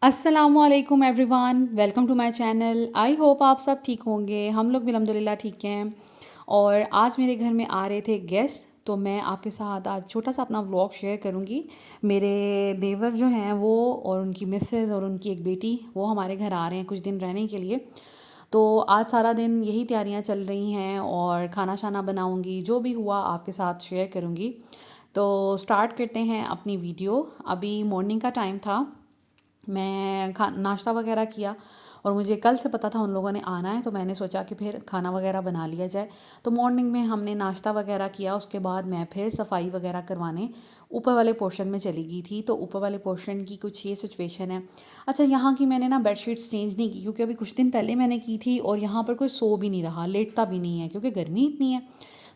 अस्सलामुअलैकुम everyone, welcome to my channel. I hope आप सब ठीक होंगे। हम लोग भी अल्हम्दुलिल्लाह ठीक हैं। और आज मेरे घर में आ रहे थे गेस्ट, तो मैं आपके साथ आज छोटा सा अपना व्लॉग शेयर करूंगी। मेरे देवर जो हैं वो और उनकी मिसेस और उनकी एक बेटी वो हमारे घर आ रहे हैं कुछ दिन रहने के लिए। तो आज सारा दिन यही तैयारियां चल रही हैं और खाना शाना बनाऊंगी, जो भी हुआ आपके साथ शेयर करूंगी। तो स्टार्ट करते हैं अपनी वीडियो। अभी मॉर्निंग का टाइम था, मैं खा नाश्ता वगैरह किया और मुझे कल से पता था उन लोगों ने आना है, तो मैंने सोचा कि फिर खाना वगैरह बना लिया जाए। तो मॉर्निंग में हमने नाश्ता वगैरह किया, उसके बाद मैं फिर सफाई वगैरह करवाने ऊपर वाले पोर्शन में चली गई थी। तो ऊपर वाले पोर्शन की कुछ ये सिचुएशन है। अच्छा, यहाँ की मैंने ना बेडशीट्स चेंज नहीं की क्योंकि अभी कुछ दिन पहले मैंने की थी और यहाँ पर कोई सो भी नहीं रहा, लेटता भी नहीं है क्योंकि गर्मी इतनी है।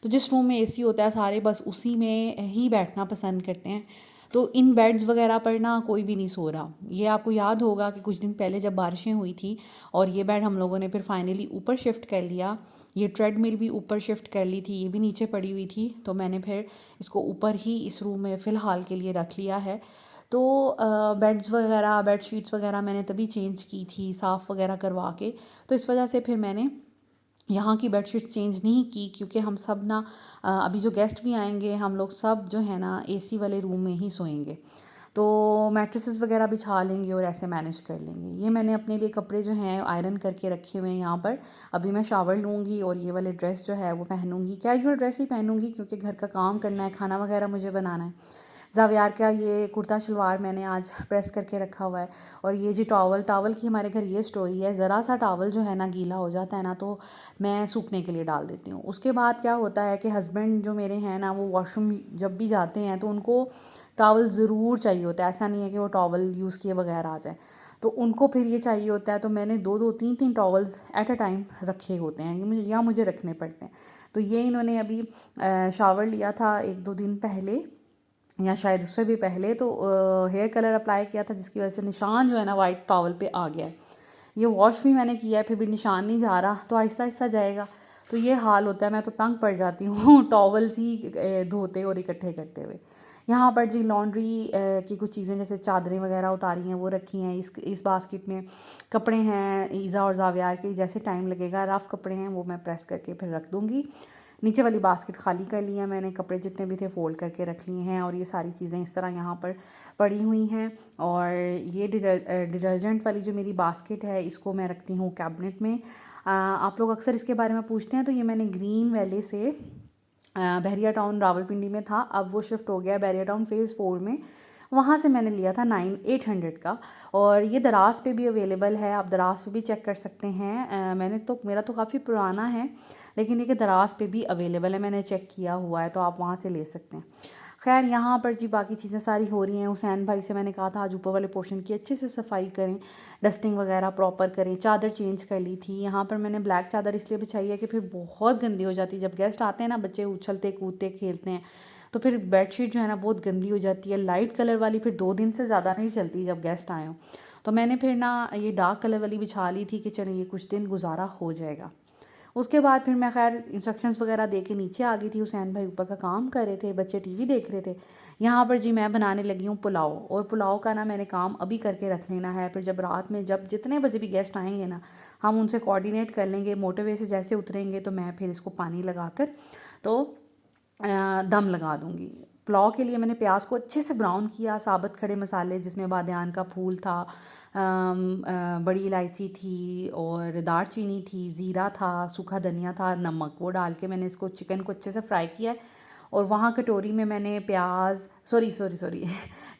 तो जिस रूम में एसी होता है सारे बस उसी में ही बैठना पसंद करते हैं। तो इन बेड्स वगैरह पर ना कोई भी नहीं सो रहा। ये आपको याद होगा कि कुछ दिन पहले जब बारिशें हुई थी और ये बेड हम लोगों ने फिर फाइनली ऊपर शिफ्ट कर लिया। ये ट्रेडमिल भी ऊपर शिफ्ट कर ली थी, ये भी नीचे पड़ी हुई थी, तो मैंने फिर इसको ऊपर ही इस रूम में फ़िलहाल के लिए रख लिया है। तो बेड्स वगैरह बेडशीट्स वगैरह मैंने तभी चेंज की थी साफ़ वगैरह करवा के। तो इस वजह से फिर मैंने यहाँ की बेडशीट्स चेंज नहीं की क्योंकि हम सब ना अभी जो गेस्ट भी आएंगे हम लोग सब जो है ना एसी वाले रूम में ही सोएंगे। तो मैट्रेसेस वगैरह बिछा लेंगे और ऐसे मैनेज कर लेंगे। ये मैंने अपने लिए कपड़े जो हैं आयरन करके रखे हुए हैं यहाँ पर। अभी मैं शावर लूँगी और ये वाले ड्रेस जो है वो पहनूँगी, कैजुअल ड्रेस ही पहनूँगी क्योंकि घर का काम करना है, खाना वगैरह मुझे बनाना है। ज़ावियार का ये कुर्ता शलवार मैंने आज प्रेस करके रखा हुआ है। और ये जी टॉवल टॉवल की हमारे घर ये स्टोरी है, ज़रा सा टॉवल जो है ना गीला हो जाता है ना तो मैं सूखने के लिए डाल देती हूँ। उसके बाद क्या होता है कि हस्बैंड जो मेरे हैं ना वो वॉशरूम जब भी जाते हैं तो उनको टॉवल ज़रूर चाहिए होता है। ऐसा नहीं है कि वो टॉवल यूज़ किए बगैर आ जाए, तो उनको फिर ये चाहिए होता है। तो मैंने दो दो तीन तीन टॉवल्स एट अ टाइम रखे होते हैं, ये मुझे रखने पड़ते हैं। तो ये इन्होंने अभी शावर लिया था एक दो दिन पहले या शायद उससे भी पहले, तो हेयर कलर अप्लाई किया था जिसकी वजह से निशान जो है ना वाइट टॉवल पे आ गया है। ये वॉश भी मैंने किया है फिर भी निशान नहीं जा रहा, तो आहिस्ता आहिस्ता जाएगा। तो ये हाल होता है, मैं तो तंग पड़ जाती हूँ टॉवल्स ही धोते और इकट्ठे करते हुए। यहाँ पर जी लॉन्ड्री की कुछ चीज़ें जैसे चादरें वगैरह उतारी हैं वो रखी हैं इस बास्केट में। कपड़े हैं ईज़ा और ज़ावियार के, जैसे टाइम लगेगा रफ़ कपड़े हैं वो मैं प्रेस करके फिर रख दूँगी। नीचे वाली बास्केट खाली कर ली है मैंने, कपड़े जितने भी थे फ़ोल्ड करके रख लिए हैं और ये सारी चीज़ें इस तरह यहाँ पर पड़ी हुई हैं। और ये डिटर्जेंट वाली जो मेरी बास्केट है इसको मैं रखती हूँ कैबिनेट में। आप लोग अक्सर इसके बारे में पूछते हैं, तो ये मैंने ग्रीन वैली से बहरिया टाउन रावलपिंडी में था, अब वो शिफ्ट हो गया है बहरिया टाउन फ़ेज़ 4 में। वहाँ से मैंने लिया था 800 का। और ये दराज पे भी अवेलेबल है, आप दराज पे भी चेक कर सकते हैं। मेरा तो काफ़ी पुराना है लेकिन ये दराज पे भी अवेलेबल है, मैंने चेक किया हुआ है, तो आप वहाँ से ले सकते हैं। खैर यहाँ पर जी बाकी चीज़ें सारी हो रही हैं। हुसैन भाई से मैंने कहा था आज ऊपर वाले पोर्शन की अच्छे से सफाई करें, डस्टिंग वगैरह प्रॉपर करें। चादर चेंज कर ली थी, यहाँ पर मैंने ब्लैक चादर इसलिए बिछाई है कि फिर बहुत गंदी हो जाती है जब गेस्ट आते हैं ना, बच्चे उछलते कूदते खेलते हैं, तो फिर बेडशीट जो है ना बहुत गंदी हो जाती है। लाइट कलर वाली फिर 2 दिन से ज़्यादा नहीं चलती जब गेस्ट आए हों। तो मैंने फिर ना ये डार्क कलर वाली बिछा ली थी कि चलिए ये कुछ दिन गुजारा हो जाएगा। उसके बाद फिर मैं खैर इंस्ट्रक्शंस वगैरह दे के नीचे आ गई थी। हुसैन भाई ऊपर का काम कर रहे थे, बच्चे टीवी देख रहे थे। यहाँ पर जी मैं बनाने लगी हूँ पुलाव, और पुलाव का ना मैंने काम अभी करके रख लेना है, फिर जब रात में जब जितने बजे भी गेस्ट आएंगे ना हम उनसे कोऑर्डिनेट कर लेंगे। मोटरवे से जैसे उतरेंगे तो मैं फिर इसको पानी लगाकर तो दम लगा दूँगी। पुलाव के लिए मैंने प्याज को अच्छे से ब्राउन किया, साबुत खड़े मसाले जिसमें बादियान का फूल था, बड़ी इलायची थी और दालचीनी थी, ज़ीरा था, सूखा धनिया था, नमक, वो डाल के मैंने इसको चिकन को अच्छे से फ्राई किया है। और वहाँ कटोरी में मैंने प्याज सॉरी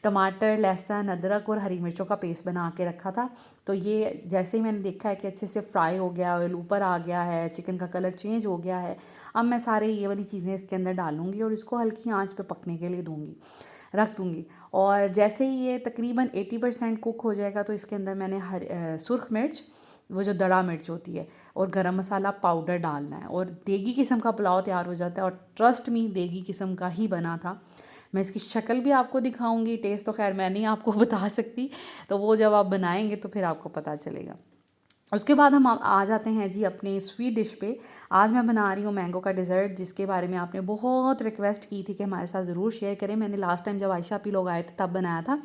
टमाटर, लहसुन, अदरक और हरी मिर्चों का पेस्ट बना के रखा था। तो ये जैसे ही मैंने देखा है कि अच्छे से फ्राई हो गया, ऑयल ऊपर आ गया है, चिकन का कलर चेंज हो गया है, अब मैं सारे ये वाली चीज़ें इसके अंदर डालूँगी और इसको हल्की आंच पे पकने के लिए रख दूँगी। और जैसे ही ये तकरीबन 80% कुक हो जाएगा तो इसके अंदर मैंने सुर्ख मिर्च, वो जो दड़ा मिर्च होती है, और गरम मसाला पाउडर डालना है और देगी किस्म का पुलाव तैयार हो जाता है। और ट्रस्ट मी देगी किस्म का ही बना था। मैं इसकी शक्ल भी आपको दिखाऊंगी, टेस्ट तो खैर मैं नहीं आपको बता सकती, तो वो जब आप बनाएंगे तो फिर आपको पता चलेगा। उसके बाद हम आ जाते हैं जी अपने स्वीट डिश पे। आज मैं बना रही हूँ मैंगो का डिज़र्ट, जिसके बारे में आपने बहुत रिक्वेस्ट की थी कि हमारे साथ ज़रूर शेयर करें। मैंने लास्ट टाइम जब आयशा पी लोग आए थे तब बनाया था,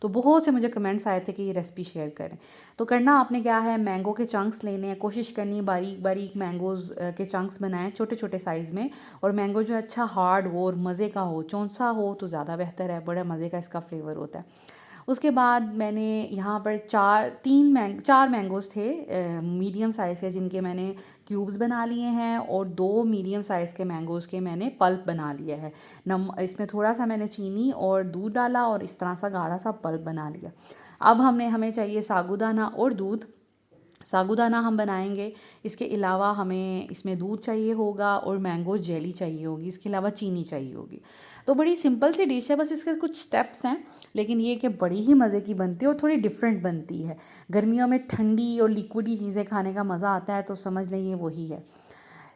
तो बहुत से मुझे कमेंट्स आए थे कि ये रेसिपी शेयर करें। तो करना आपने क्या है, मैंगो के चंक्स लेने हैं, कोशिश करनी है बारीक बारीक मैंगोज़ के चंक्स बनाएं छोटे छोटे साइज़ में। और मैंगो जो है अच्छा हार्ड हो और मज़े का हो, चौंसा हो तो ज़्यादा बेहतर है, बड़ा मज़े का इसका फ्लेवर होता है। उसके बाद मैंने यहाँ पर चार मैंगोज़ थे मीडियम साइज़ के, जिनके मैंने क्यूब्स बना लिए हैं, और 2 मीडियम साइज़ के मैंगोज़ के मैंने पल्प बना लिया है। इसमें थोड़ा सा मैंने चीनी और दूध डाला और इस तरह सा गाढ़ा सा पल्प बना लिया। अब हमें चाहिए साबूदाना और दूध। साबूदाना हम बनाएंगे, इसके अलावा हमें इसमें दूध चाहिए होगा और मैंगो जेली चाहिए होगी, इसके अलावा चीनी चाहिए होगी। तो बड़ी सिंपल सी डिश है, बस इसके कुछ स्टेप्स हैं, लेकिन ये कि बड़ी ही मज़े की बनती है और थोड़ी डिफरेंट बनती है। गर्मियों में ठंडी और लिक्विडी चीज़ें खाने का मज़ा आता है, तो समझ लें ये वही है।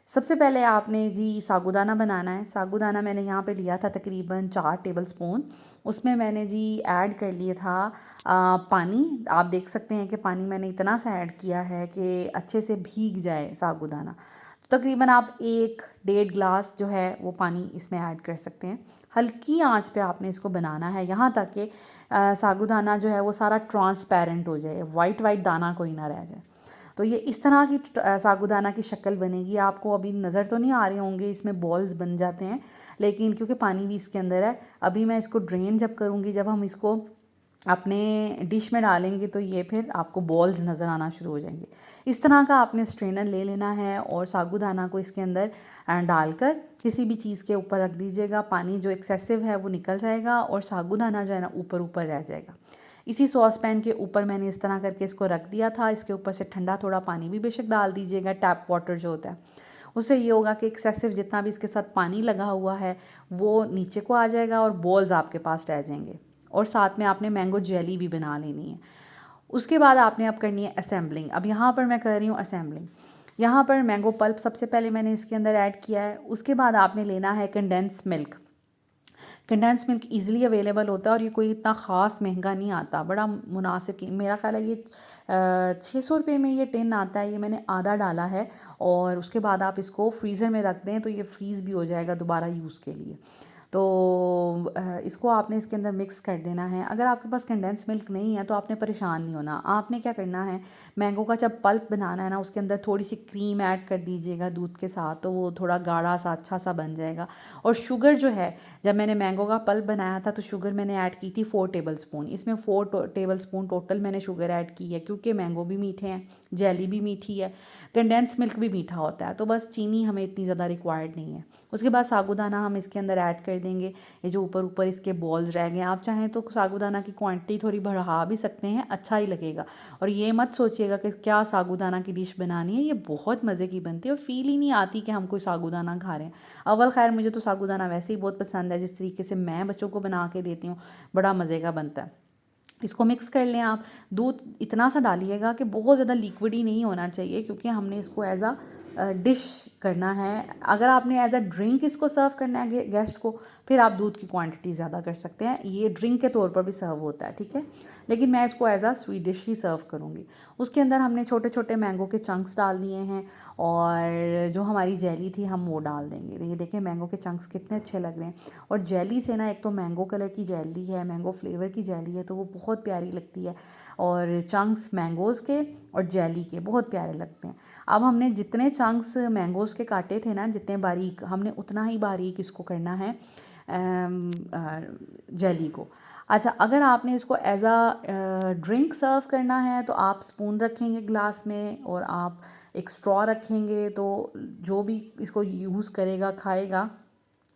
सबसे पहले आपने जी साबूदाना बनाना है। साबूदाना मैंने यहाँ पे लिया था तकरीबन 4 टेबलस्पून। उसमें मैंने जी ऐड कर लिया था पानी। आप देख सकते हैं कि पानी मैंने इतना सा ऐड किया है कि अच्छे से भीग जाए साबूदाना। तो तकरीबन आप 1 डेढ़ ग्लास जो है वो पानी इसमें ऐड कर सकते हैं। हल्की आंच पे आपने इसको बनाना है यहाँ तक कि साबूदाना जो है वो सारा ट्रांसपेरेंट हो जाए, वाइट वाइट दाना कोई ना रह जाए। तो ये इस तरह की साबूदाना की शक्ल बनेगी। आपको अभी नज़र तो नहीं आ रहे होंगे, इसमें बॉल्स बन जाते हैं, लेकिन क्योंकि पानी भी इसके अंदर है। अभी मैं इसको ड्रेन जब करूँगी, जब हम इसको अपने डिश में डालेंगे, तो ये फिर आपको बॉल्स नज़र आना शुरू हो जाएंगे। इस तरह का आपने स्ट्रेनर ले लेना है और साबूदाना को इसके अंदर डालकर किसी भी चीज़ के ऊपर रख दीजिएगा। पानी जो एक्सेसिव है वो निकल जाएगा और साबूदाना जो है ना ऊपर ऊपर रह जाएगा। इसी सॉस पैन के ऊपर मैंने इस तरह करके इसको रख दिया था। इसके ऊपर से ठंडा थोड़ा पानी भी बेशक डाल दीजिएगा, टैप वाटर जो होता है। उससे ये होगा कि एक्सेसिव जितना भी इसके साथ पानी लगा हुआ है वो नीचे को आ जाएगा और बॉल्स आपके पास रह जाएंगे। और साथ में आपने मैंगो जेली भी बना लेनी है। उसके बाद आपने अब करनी है असेंबलिंग। अब यहाँ पर मैं कर रही हूँ असेंबलिंग। यहाँ पर मैंगो पल्प सबसे पहले मैंने इसके अंदर ऐड किया है। उसके बाद आपने लेना है condense milk. Condense milk easily available होता है और ये कोई इतना ख़ास महंगा नहीं आता, बड़ा मुनासिब की मेरा ख़्याल है। ये 600 रुपये में ये टिन आता है। ये मैंने आधा डाला है और उसके बाद आप इसको फ्रीज़र में रख दें तो ये फ्रीज़ भी हो जाएगा दोबारा यूज़ के लिए। तो इसको आपने इसके अंदर मिक्स कर देना है। अगर आपके पास कंडेंस मिल्क नहीं है तो आपने परेशान नहीं होना। आपने क्या करना है, मैंगो का जब पल्प बनाना है ना, उसके अंदर थोड़ी सी क्रीम ऐड कर दीजिएगा दूध के साथ, तो वो थोड़ा गाढ़ा सा अच्छा सा बन जाएगा। और शुगर जो है, जब मैंने मैंगो का पल्प बनाया था तो शुगर मैंने ऐड की थी 4 टेबलस्पून। इसमें 4 टेबलस्पून टोटल मैंने शुगर ऐड की है, क्योंकि मैंगो भी मीठे हैं, जेली भी मीठी है, कंडेंस मिल्क भी मीठा होता है, तो बस चीनी हमें इतनी ज़्यादा रिक्वायर्ड नहीं है। उसके बाद साबूदाना हम इसके अंदर ऐड कर देंगे। ये जो ऊपर ऊपर इसके बॉल्स रह गए, आप चाहें तो साबूदाना की क्वांटिटी थोड़ी बढ़ा भी सकते हैं, अच्छा ही लगेगा। और ये मत सोचिएगा कि क्या साबूदाना की डिश बनानी है, ये बहुत मज़े की बनती है और फील ही नहीं आती कि हम कोई साबूदाना खा रहे हैं। अव्वल खैर मुझे तो साबूदाना वैसे ही बहुत पसंद है, जिस तरीके से मैं बच्चों को बना के देती हूँ, बड़ा मज़े का बनता है। इसको मिक्स कर लें आप। दूध इतना सा डालिएगा कि बहुत ज़्यादा लिक्विड ही नहीं होना चाहिए, क्योंकि हमने इसको एज अ डिश करना है। अगर आपने एज अ ड्रिंक इसको सर्व करना है गेस्ट को, फिर आप दूध की क्वांटिटी ज़्यादा कर सकते हैं, ये ड्रिंक के तौर पर भी सर्व होता है, ठीक है। लेकिन मैं इसको एज अ स्वीट डिश ही सर्व करूँगी। उसके अंदर हमने छोटे छोटे मैंगो के चंक्स डाल दिए हैं और जो हमारी जेली थी हम वो डाल देंगे। ये देखें मैंगो के चंक्स कितने अच्छे लग रहे हैं। और जेली से ना, एक तो मैंगो कलर की जेली है, मैंगो फ्लेवर की जेली है, तो वो बहुत प्यारी लगती है। और चंक्स मैंगोज़ के और जेली के बहुत प्यारे लगते हैं। अब हमने जितने चंक्स मैंगोज़ के काटे थे ना, जितने बारीक, हमने उतना ही बारीक इसको करना है जेली को। अच्छा, अगर आपने इसको एज अ ड्रिंक सर्व करना है तो आप स्पून रखेंगे ग्लास में और आप एक स्ट्रॉ रखेंगे, तो जो भी इसको यूज़ करेगा खाएगा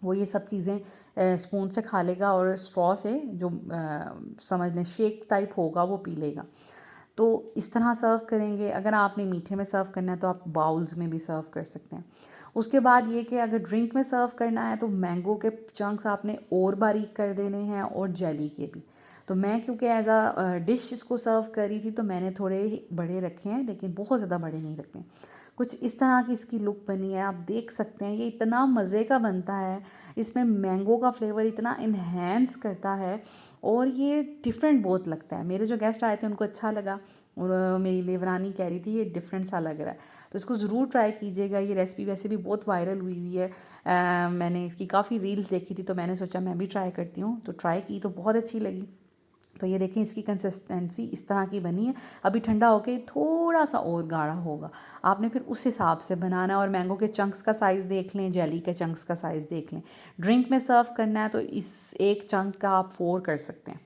वो ये सब चीज़ें स्पून से खा लेगा और स्ट्रॉ से जो समझ लें शेक टाइप होगा वो पी लेगा। तो इस तरह सर्व करेंगे। अगर आपने मीठे में सर्व करना है तो आप बाउल्स में भी सर्व कर सकते हैं। उसके बाद ये कि अगर ड्रिंक में सर्व करना है तो मैंगो के चंक्स आपने और बारीक कर देने हैं और जेली के भी। तो मैं क्योंकि एज अ डिश इसको सर्व करी थी तो मैंने थोड़े बड़े रखे हैं, लेकिन बहुत ज़्यादा बड़े नहीं रखे। कुछ इस तरह की इसकी लुक बनी है, आप देख सकते हैं। ये इतना मज़े का बनता है, इसमें मैंगो का फ्लेवर इतना इन्हेंस करता है और ये डिफरेंट बहुत लगता है। मेरे जो गेस्ट आए थे उनको अच्छा लगा और मेरी देवरानी कह रही थी ये डिफरेंट सा लग रहा है। तो इसको ज़रूर ट्राई कीजिएगा। ये रेसिपी वैसे भी बहुत वायरल हुई है। मैंने इसकी काफ़ी रील्स देखी थी तो मैंने सोचा मैं भी ट्राई करती हूँ, तो ट्राई की तो बहुत अच्छी लगी। तो ये देखें इसकी कंसिस्टेंसी इस तरह की बनी है। अभी ठंडा होके थोड़ा सा और गाढ़ा होगा, आपने फिर उस हिसाब से बनाना है। और मैंगो के चंक्स का साइज़ देख लें, जेली के चंक्स का साइज़ देख लें। ड्रिंक में सर्व करना है तो इस एक चंक का आप 4 कर सकते हैं।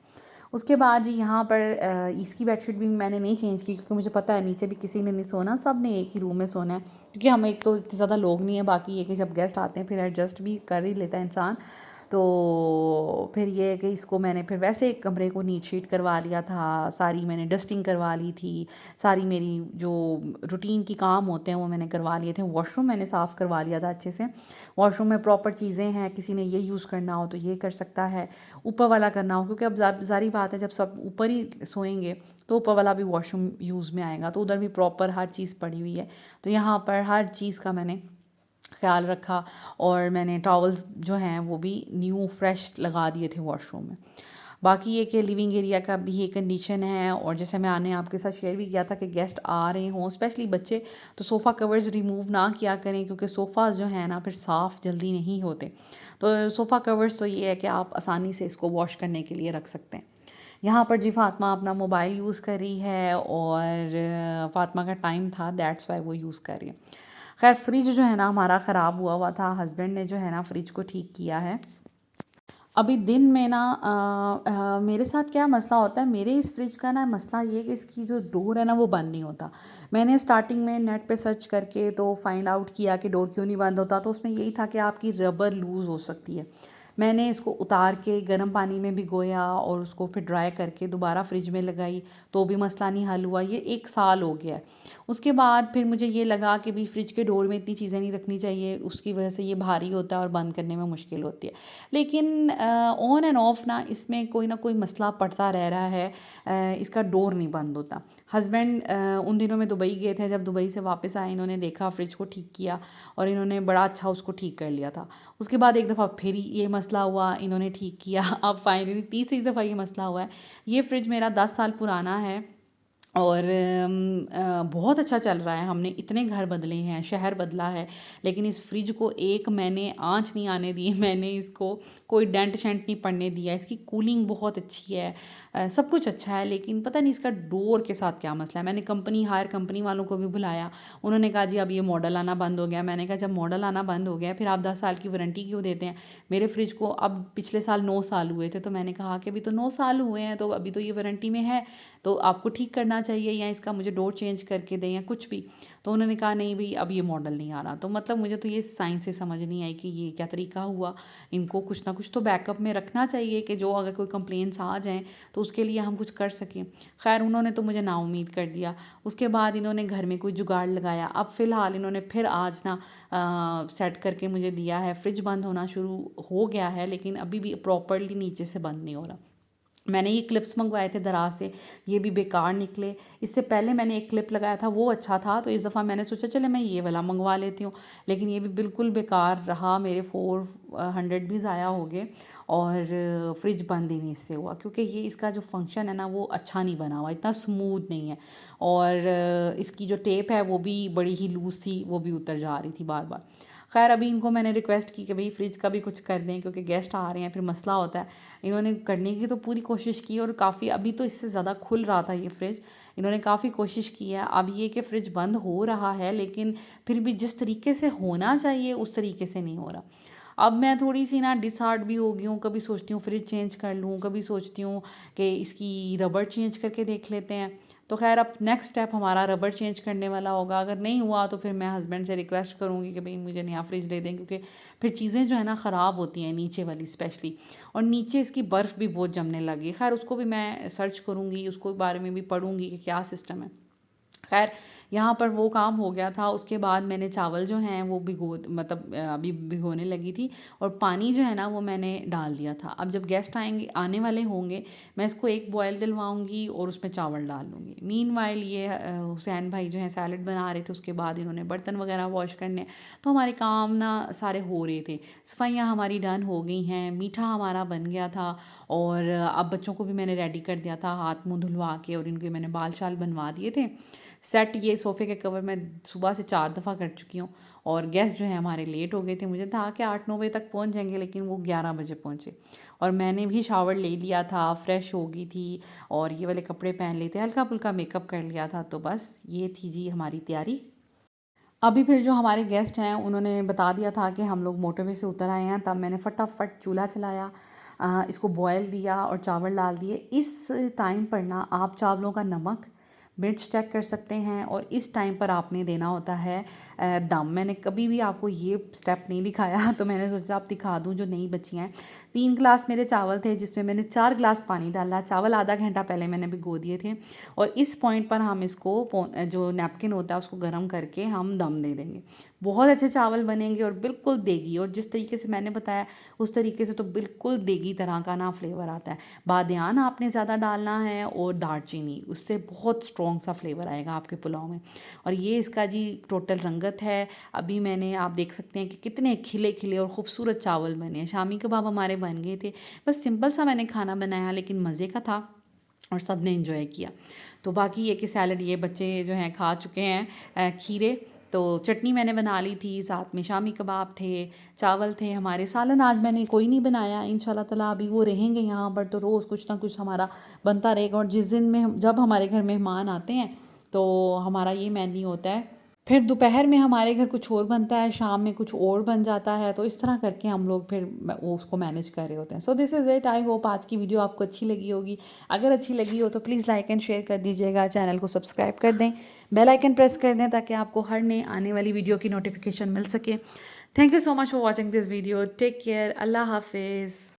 उसके बाद जी यहाँ पर इसकी बेडशीट भी मैंने नहीं चेंज की, क्योंकि मुझे पता है नीचे भी किसी ने नहीं सोना, सब ने एक ही रूम में सोना है। क्योंकि हम एक तो इतने ज़्यादा लोग नहीं है, बाकी ये कि जब गेस्ट आते हैं फिर एडजस्ट भी कर ही लेता है इंसान। तो फिर ये है कि इसको मैंने फिर वैसे एक कमरे को नीट शीट करवा लिया था, सारी मैंने डस्टिंग करवा ली थी, सारी मेरी जो रूटीन की काम होते हैं वो मैंने करवा लिए थे। वॉशरूम मैंने साफ़ करवा लिया था अच्छे से। वॉशरूम में प्रॉपर चीज़ें हैं, किसी ने ये यूज़ करना हो तो ये कर सकता है, ऊपर वाला करना हो, क्योंकि अब ज़ाहिर बात है जब सब ऊपर ही सोएंगे तो ऊपर वाला भी वॉशरूम यूज़ में आएगा, तो उधर भी प्रॉपर हर चीज़ पड़ी हुई है। तो यहाँ पर हर चीज़ का मैंने ख़्याल रखा, और मैंने टॉवल्स जो हैं वो भी न्यू फ्रेश लगा दिए थे वॉशरूम में। बाकी ये कि लिविंग एरिया का भी ये कंडीशन है, और जैसे मैंने आपके साथ शेयर भी किया था कि गेस्ट आ रहे हों, स्पेशली बच्चे, तो सोफ़ा कवर्स रिमूव ना किया करें, क्योंकि सोफ़ाज़ जो है ना फिर साफ़ जल्दी नहीं होते। तो सोफ़ा कवर्स तो ये है कि आप आसानी से इसको वॉश करने के लिए रख सकते हैं। यहाँ पर जी फ़ातिमा अपना मोबाइल यूज़ कर रही है, और फ़ातिमा का टाइम था, दैट्स वाई वो यूज़ कर रही है। खैर फ्रिज जो है ना हमारा ख़राब हुआ हुआ था, हस्बैंड ने जो है ना फ्रिज को ठीक किया है। अभी दिन में ना मेरे साथ क्या मसला होता है, मेरे इस फ्रिज का ना मसला ये है कि इसकी जो डोर है ना वो बंद नहीं होता। मैंने स्टार्टिंग में नेट पे सर्च करके तो फाइंड आउट किया कि डोर क्यों नहीं बंद होता, तो उसमें यही था कि आपकी रबर लूज़ हो सकती है। मैंने इसको उतार के गर्म पानी में भिगोया और उसको फिर ड्राई करके दोबारा फ्रिज में लगाई, तो भी मसला नहीं हल हुआ। ये 1 साल हो गया है। उसके बाद फिर मुझे ये लगा कि भाई फ्रिज के डोर में इतनी चीज़ें नहीं रखनी चाहिए, उसकी वजह से ये भारी होता है और बंद करने में मुश्किल होती है। लेकिन ऑन एंड ऑफ ना इसमें कोई ना कोई मसला पड़ता रह रहा है, इसका डोर नहीं बंद होता। हस्बैंड उन दिनों में दुबई गए थे, जब दुबई से वापस आए इन्होंने देखा फ्रिज को ठीक किया, और इन्होंने बड़ा अच्छा उसको ठीक कर लिया था। उसके बाद एक दफ़ा फिर ये मसला हुआ, इन्होंने ठीक किया। अब फाइनली तीसरी दफ़ा ये मसला हुआ है। ये फ्रिज मेरा 10 साल पुराना है, और बहुत अच्छा चल रहा है। हमने इतने घर बदले हैं, शहर बदला है, लेकिन इस फ्रिज को एक मैंने आँच नहीं आने दी। मैंने इसको कोई डेंट शेंट नहीं पड़ने दिया। इसकी कूलिंग बहुत अच्छी है, सब कुछ अच्छा है, लेकिन पता नहीं इसका डोर के साथ क्या मसला है। मैंने कंपनी वालों को भी बुलाया, उन्होंने कहा जी अब ये मॉडल आना बंद हो गया। मैंने कहा जब मॉडल आना बंद हो गया फिर आप 10 साल की वारंटी क्यों देते हैं? मेरे फ्रिज को अब पिछले साल 9 साल हुए थे, तो मैंने कहा कि अभी तो 9 साल हुए हैं, तो अभी तो ये वारंटी में है, तो आपको ठीक करना चाहिए, या इसका मुझे डोर चेंज करके दें या कुछ भी। तो उन्होंने कहा नहीं भाई अब ये मॉडल नहीं आ रहा। तो मतलब मुझे तो ये साइंस से समझ नहीं आई कि ये क्या तरीका हुआ। इनको कुछ ना कुछ तो बैकअप में रखना चाहिए कि जो अगर कोई कंप्लेंट्स आ जाएँ तो उसके लिए हम कुछ कर सकें। खैर उन्होंने तो मुझे नाउम्मीद कर दिया। उसके बाद इन्होंने घर में कोई जुगाड़ लगाया। अब फ़िलहाल इन्होंने फिर आज ना सेट करके मुझे दिया है। फ्रिज बंद होना शुरू हो गया है, लेकिन अभी भी प्रॉपर्ली नीचे से बंद नहीं हो रहा। मैंने ये क्लिप्स मंगवाए थे दराज से, ये भी बेकार निकले। इससे पहले मैंने एक क्लिप लगाया था, वो अच्छा था, तो इस दफ़ा मैंने सोचा चले मैं ये वाला मंगवा लेती हूँ, लेकिन ये भी बिल्कुल बेकार रहा। मेरे 400 भी ज़ाया हो गए, और फ्रिज बंद ही नहीं इससे हुआ, क्योंकि ये इसका जो फंक्शन है ना वो अच्छा नहीं बना हुआ, इतना स्मूथ नहीं है। और इसकी जो टेप है वो भी बड़ी ही लूज़ थी, वो भी उतर जा रही थी बार बार। खैर अभी इनको मैंने रिक्वेस्ट की कि भाई फ्रिज का भी कुछ कर दें, क्योंकि गेस्ट आ रहे हैं फिर मसला होता है। इन्होंने करने की तो पूरी कोशिश की, और काफ़ी अभी तो इससे ज़्यादा खुल रहा था ये फ्रिज। इन्होंने काफ़ी कोशिश की है। अब ये कि फ्रिज बंद हो रहा है, लेकिन फिर भी जिस तरीके से होना चाहिए उस तरीके से नहीं हो रहा। अब मैं थोड़ी सी ना डिसहार्ट भी हो गई हूँ। कभी सोचती हूँ फ्रिज चेंज कर लूँ, कभी सोचती हूँ कि इसकी रबड़ चेंज करके देख लेते हैं। तो खैर अब नेक्स्ट स्टेप हमारा रबड़ चेंज करने वाला होगा। अगर नहीं हुआ तो फिर मैं हस्बैंड से रिक्वेस्ट करूँगी कि भाई मुझे नया फ्रिज ले दें, क्योंकि फिर चीज़ें जो है ना ख़राब होती हैं, नीचे वाली स्पेशली। और नीचे इसकी बर्फ़ भी बहुत जमने लगी। खैर उसको भी मैं सर्च करूँगी, उसको बारे में भी पढ़ूँगी कि क्या सिस्टम है। खैर यहाँ पर वो काम हो गया था। उसके बाद मैंने चावल जो हैं वो अभी भिगोने लगी थी, और पानी जो है ना वो मैंने डाल दिया था। अब जब गेस्ट आने वाले होंगे, मैं इसको एक बॉयल दिलवाऊंगी और उसमें चावल डाल लूँगी। मीनवाइल ये हुसैन भाई जो हैं सैलड बना रहे थे, उसके बाद इन्होंने बर्तन वगैरह वॉश करने, तो हमारे काम ना सारे हो रहे थे। सफाइयाँ हमारी डन हो गई हैं, मीठा हमारा बन गया था, और अब बच्चों को भी मैंने रेडी कर दिया था, हाथ मुंह धुलवा के, और इनके मैंने बाल शाल बनवा दिए थे सेट। ये सोफ़े के कवर मैं सुबह से 4 दफ़ा कर चुकी हूँ। और गेस्ट जो है हमारे लेट हो गए थे, मुझे था कि 8-9 बजे तक पहुँच जाएंगे, लेकिन वो 11 बजे पहुँचे। और मैंने भी शावर ले लिया था, फ्रेश हो गई थी, और ये वाले कपड़े पहन लिए थे, हल्का फुल्का मेकअप कर लिया था। तो बस ये थी जी हमारी तैयारी। अभी फिर जो हमारे गेस्ट हैं उन्होंने बता दिया था कि हम लोग मोटरवे से उतर आए हैं, तब मैंने फटाफट चूल्हा चलाया, इसको बॉयल दिया और चावल डाल दिए। इस टाइम पर ना आप चावलों का नमक मिर्च चेक कर सकते हैं, और इस टाइम पर आपने देना होता है दम। मैंने कभी भी आपको ये स्टेप नहीं दिखाया, तो मैंने सोचा आप दिखा दूं जो नई बच्ची हैं। 3 गिलास मेरे चावल थे, जिसमें मैंने 4 गिलास पानी डाला। चावल आधा घंटा पहले मैंने भिगो दिए थे, और इस पॉइंट पर हम इसको जो नैपकिन होता है उसको गर्म करके हम दम दे देंगे। बहुत अच्छे चावल बनेंगे और बिल्कुल देगी, और जिस तरीके से मैंने बताया उस तरीके से तो बिल्कुल देगी तरह का ना फ्लेवर आता है। बादियान आपने ज़्यादा डालना है, और दालचीनी, उससे बहुत स्ट्रॉन्ग सा फ्लेवर आएगा आपके पुलाव में। और ये इसका जी टोटल रंगत है। अभी मैंने, आप देख सकते हैं कि कितने खिले खिले और ख़ूबसूरत चावल बने हैं। शामी कबाब हमारे बन गए थे। बस सिंपल सा मैंने खाना बनाया, लेकिन मज़े का था और सब ने एंजॉय किया। तो बाकी ये कि सैलड ये बच्चे जो हैं खा चुके हैं, खीरे। तो चटनी मैंने बना ली थी, साथ में शामी कबाब थे, चावल थे हमारे। सालन आज मैंने कोई नहीं बनाया, इंशाल्लाह ताला अभी वो रहेंगे यहाँ पर, तो रोज़ कुछ ना कुछ हमारा बनता रहेगा। और जिस दिन में जब हमारे घर मेहमान आते हैं तो हमारा ये मेन्यू होता है। फिर दोपहर में हमारे घर कुछ और बनता है, शाम में कुछ और बन जाता है, तो इस तरह करके हम लोग फिर वो उसको मैनेज कर रहे होते हैं। So this is it. I hope आज की वीडियो आपको अच्छी लगी होगी। अगर अच्छी लगी हो तो प्लीज़ लाइक एंड शेयर कर दीजिएगा, चैनल को सब्सक्राइब कर दें, बेल आइकन प्रेस कर दें, ताकि आपको हर नए आने वाली वीडियो की नोटिफिकेशन मिल सके। Thank you so much for watching this video. Take care. अल्लाह हाफिज़।